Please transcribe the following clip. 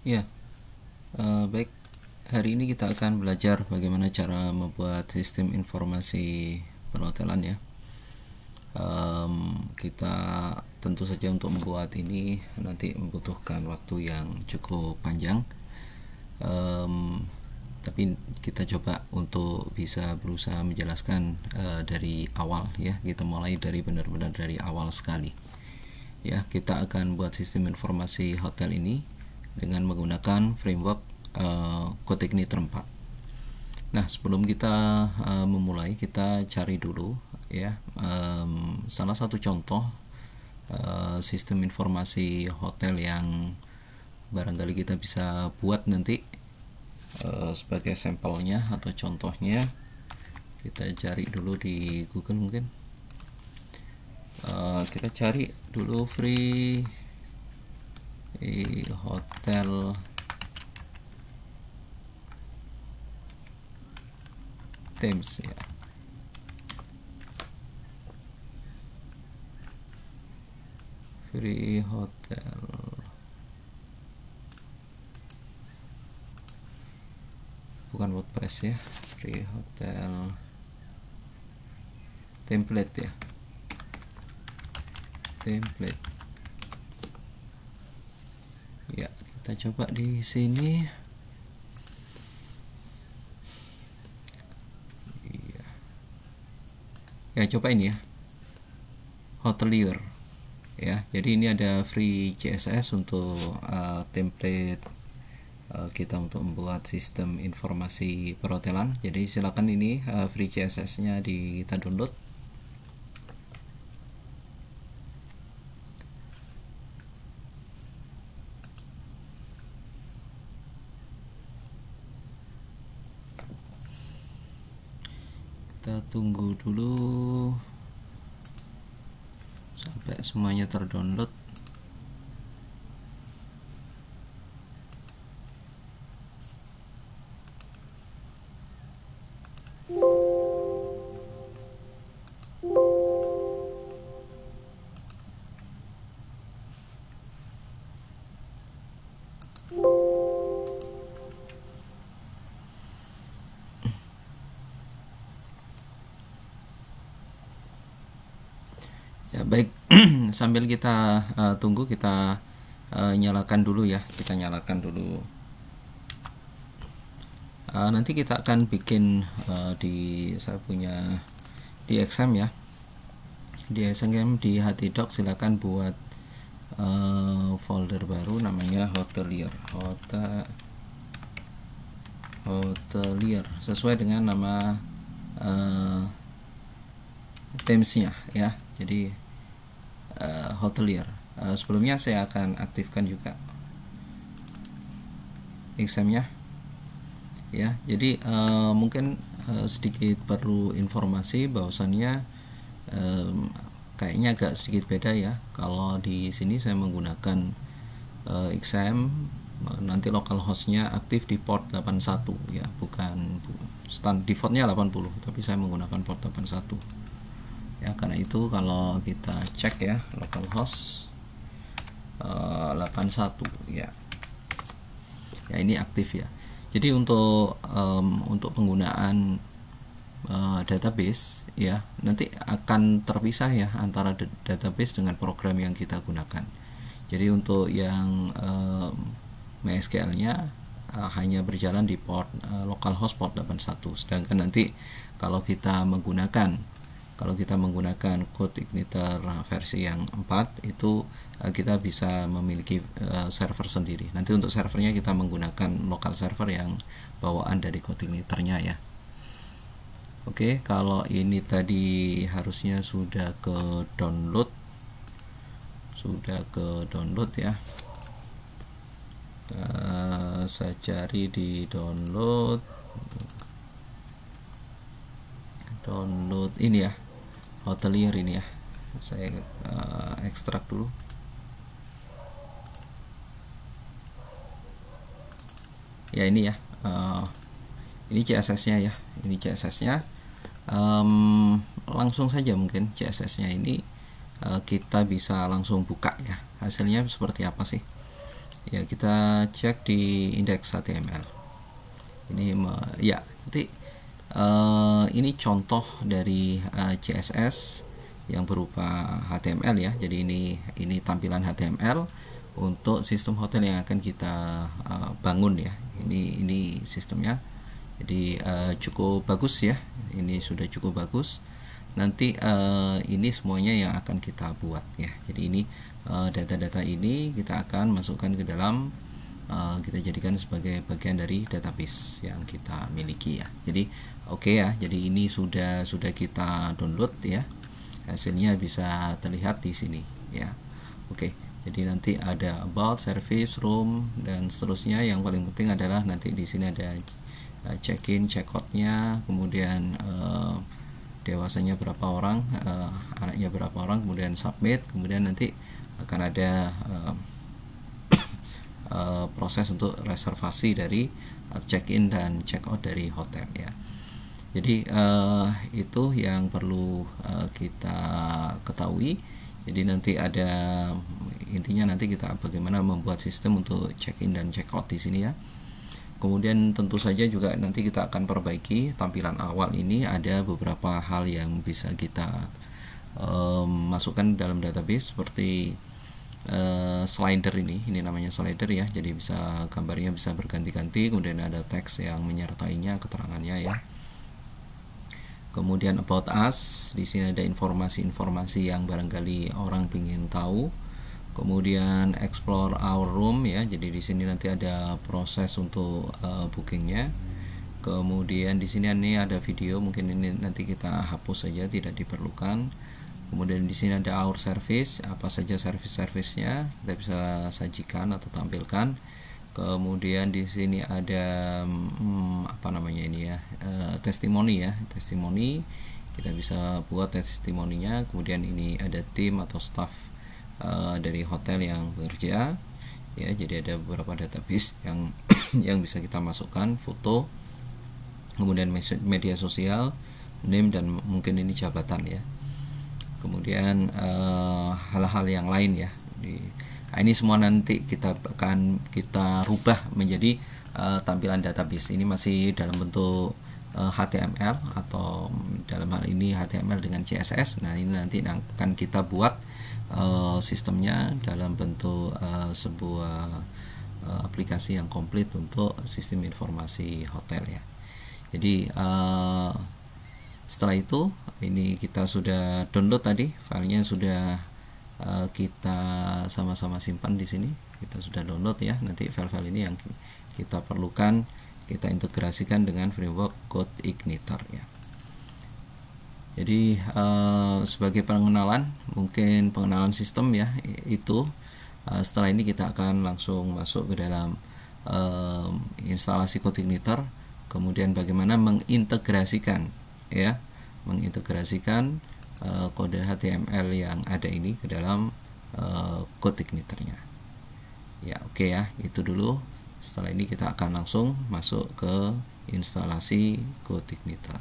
Ya, baik. Hari ini kita akan belajar bagaimana cara membuat sistem informasi perhotelan ya. Kita tentu saja untuk membuat ini nanti membutuhkan waktu yang cukup panjang. Tapi kita coba untuk bisa berusaha menjelaskan dari awal ya. Kita mulai dari benar-benar dari awal sekali. Ya, kita akan buat sistem informasi hotel ini dengan menggunakan framework CodeIgniter 4. Nah, sebelum kita memulai, kita cari dulu ya salah satu contoh sistem informasi hotel yang barangkali kita bisa buat nanti sebagai sampelnya atau contohnya. Kita cari dulu di Google mungkin. Kita cari dulu free hotel themes ya. Free hotel bukan WordPress ya, free hotel template ya, template ya. Kita coba di sini ya, coba ini ya, hotelier ya. Jadi ini ada free CSS untuk template kita untuk membuat sistem informasi perhotelan. Jadi silakan ini free CSS nya kita download. Kita tunggu dulu sampai semuanya terdownload. Ya, baik. Sambil kita tunggu, kita nyalakan dulu ya. Kita nyalakan dulu. Nanti kita akan bikin saya punya di XM ya. Di XM di HTDoc silakan buat folder baru namanya hotelier. Hotelier sesuai dengan nama themesnya ya. Jadi hotelier. Sebelumnya saya akan aktifkan juga XM-nya ya. Jadi mungkin sedikit perlu informasi bahwasannya kayaknya agak sedikit beda ya. Kalau di sini saya menggunakan XM, nanti localhost-nya aktif di port 81 ya, bukan defaultnya 80, tapi saya menggunakan port 81 ya. Karena itu kalau kita cek ya, localhost 81 ya, ya ini aktif ya. Jadi untuk penggunaan database ya, nanti akan terpisah ya antara database dengan program yang kita gunakan. Jadi untuk yang MySQL-nya hanya berjalan di port localhost port 81, sedangkan nanti kalau kita menggunakan CodeIgniter versi yang 4 itu kita bisa memiliki server sendiri. Nanti untuk servernya kita menggunakan local server yang bawaan dari CodeIgniter-nya ya. Oke, kalau ini tadi harusnya sudah ke download ya. Saya cari di download ini ya, hotelier ini ya. Saya ekstrak dulu. Ya ini ya, ini CSS-nya ya, ini CSS-nya. Langsung saja mungkin CSS-nya ini kita bisa langsung buka ya, hasilnya seperti apa sih. Ya, kita cek di indeks HTML. Ini ya, nanti ini contoh dari CSS yang berupa HTML ya. Jadi ini tampilan HTML untuk sistem hotel yang akan kita bangun ya. Ini sistemnya. Jadi cukup bagus ya. Ini sudah cukup bagus. Nanti ini semuanya yang akan kita buat ya. Jadi ini data-data ini kita akan masukkan ke dalam, kita jadikan sebagai bagian dari database yang kita miliki ya. Jadi oke ya. Jadi ini sudah kita download ya. Hasilnya bisa terlihat di sini ya. Oke. Jadi nanti ada about, service, room, dan seterusnya. Yang paling penting adalah nanti di sini ada check-in, check-out-nya, kemudian dewasanya berapa orang, anaknya berapa orang, kemudian submit, kemudian nanti akan ada proses untuk reservasi dari check-in dan check-out dari hotel ya. Jadi itu yang perlu kita ketahui. Jadi nanti ada, intinya nanti kita bagaimana membuat sistem untuk check-in dan check-out di sini ya. Kemudian tentu saja juga nanti kita akan perbaiki tampilan awal ini. Ada beberapa hal yang bisa kita masukkan dalam database seperti slider ini namanya slider ya. Jadi bisa gambarnya bisa berganti-ganti, kemudian ada teks yang menyertainya, keterangannya ya. Kemudian about us, di sini ada informasi-informasi yang barangkali orang ingin tahu. Kemudian explore our room ya. Jadi di sini nanti ada proses untuk bookingnya. Kemudian di sini ada video, mungkin ini nanti kita hapus saja, tidak diperlukan. Kemudian di sini ada our service, apa saja service-servicenya kita bisa sajikan atau tampilkan. Kemudian di sini ada apa namanya ini ya, testimoni ya, testimoni, kita bisa buat testimoninya. Kemudian ini ada tim atau staff dari hotel yang bekerja ya. Jadi ada beberapa database yang yang bisa kita masukkan, foto, kemudian media sosial, name, dan mungkin ini jabatan ya. Kemudian hal-hal yang lain ya. Ini semua nanti kita rubah menjadi tampilan database. Ini masih dalam bentuk HTML atau dalam hal ini HTML dengan CSS. Nah, ini nanti akan kita buat sistemnya dalam bentuk sebuah aplikasi yang komplit untuk sistem informasi hotel ya. Jadi setelah itu ini kita sudah download tadi, filenya sudah kita sama-sama simpan di sini. Kita sudah download ya. Nanti file-file ini yang kita perlukan kita integrasikan dengan framework CodeIgniter ya. Jadi sebagai pengenalan, mungkin pengenalan sistem ya itu. Setelah ini kita akan langsung masuk ke dalam instalasi CodeIgniter. Kemudian bagaimana mengintegrasikan ya, mengintegrasikan kode HTML yang ada ini ke dalam CodeIgniter-nya. Ya, oke ya, itu dulu. Setelah ini kita akan langsung masuk ke instalasi CodeIgniter.